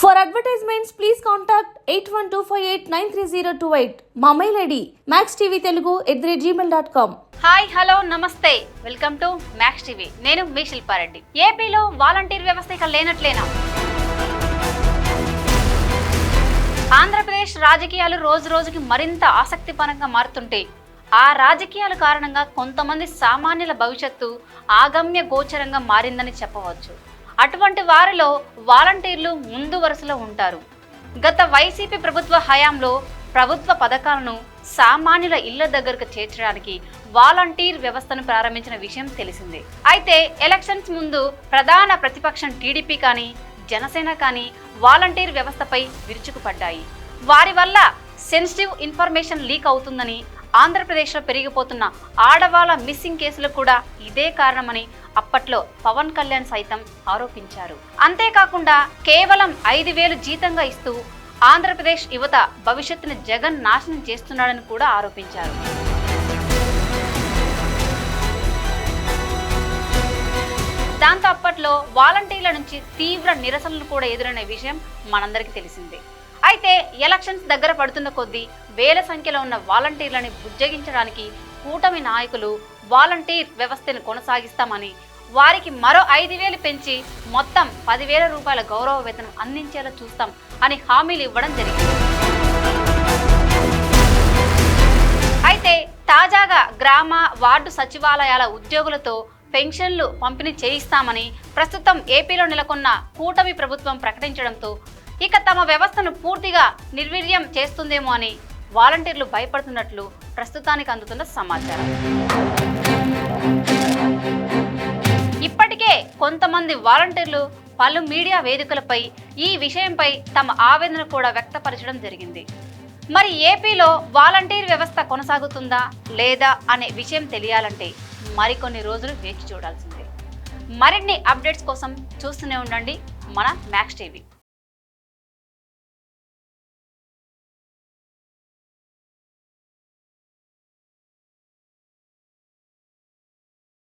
For advertisements, please contact 8125893028. మా mail ID maxtvtelugu@gmail.com. Hi hello నమస్తే, welcome to max TV. నేను మీ శిల్పారెడ్డి. ఏపీలో volunteer వ్యవస్థ ఇక లేనట్లేనా? ఆంధ్రప్రదేశ్ రాజకీయాలు రోజు రోజుకి మరింత ఆసక్తిపరంగా మారుతుంటే ఆ రాజకీయాల కారణంగా కొంతమంది సామాన్యుల భవిష్యత్తు ఆగమ్య గోచరంగా మారిందని చెప్పవచ్చు. అటువంటి వారిలో వాలంటీర్లు ముందు వరుసలో ఉంటారు. గత వైసీపీ ప్రభుత్వ హయాంలో ప్రభుత్వ పథకాలను సామాన్యుల ఇళ్ల దగ్గరకు చేర్చడానికి వాలంటీర్ వ్యవస్థను ప్రారంభించిన విషయం తెలిసిందే. అయితే ఎలక్షన్స్ ముందు ప్రధాన ప్రతిపక్షం టీడీపీ కానీ జనసేన కానీ వాలంటీర్ వ్యవస్థపై విరుచుకుపడ్డాయి. వారి వల్ల సెన్సిటివ్ ఇన్ఫర్మేషన్ లీక్ అవుతుందని, ఆంధ్రప్రదేశ్లో పెరిగిపోతున్న ఆడవాళ్ళ మిస్సింగ్ కేసులు కూడా ఇదే కారణమని అప్పట్లో పవన్ కళ్యాణ్ సైతం ఆరోపించారు. అంతేకాకుండా కేవలం 5,000 జీతంగా ఇస్తూ ఆంధ్రప్రదేశ్ యువత భవిష్యత్తును జగన్ నాశనం చేస్తున్నాడని కూడా ఆరోపించారు. దాంతో అప్పట్లో వాలంటీర్ల నుంచి తీవ్ర నిరసనలు కూడా ఎదురైన విషయం మనందరికీ తెలిసిందే. అయితే ఎలక్షన్స్ దగ్గర పడుతున్న కొద్దీ వేల సంఖ్యలో ఉన్న వాలంటీర్లని బుజ్జగించడానికి కూటమి నాయకులు వాలంటీర్ వ్యవస్థను కొనసాగిస్తామని, వారికి మరో 5,000 పెంచి మొత్తం 10,000 రూపాయల గౌరవ వేతనం అందించేలా చూస్తాం అని హామీలు ఇవ్వడం జరిగింది. అయితే తాజాగా గ్రామ వార్డు సచివాలయాల ఉద్యోగులతో పెన్షన్లు పంపిణీ చేయిస్తామని ప్రస్తుతం ఏపీలో నెలకొన్న కూటమి ప్రభుత్వం ప్రకటించడంతో ఇక తమ వ్యవస్థను పూర్తిగా నిర్వీర్యం చేస్తుందేమో అని వాలంటీర్లు భయపడుతున్నట్లు ప్రస్తుతానికి అందుతున్న సమాచారం. ఇప్పటికే కొంతమంది వాలంటీర్లు పలు మీడియా వేదికలపై ఈ విషయంపై తమ ఆవేదన కూడా వ్యక్తపరచడం జరిగింది. మరి ఏపీలో వాలంటీర్ వ్యవస్థ కొనసాగుతుందా లేదా అనే విషయం తెలియాలంటే మరికొన్ని రోజులు వేచి చూడాల్సిందే. మరిన్ని అప్డేట్స్ కోసం చూస్తూనే ఉండండి మన మ్యాక్స్ టీవీ.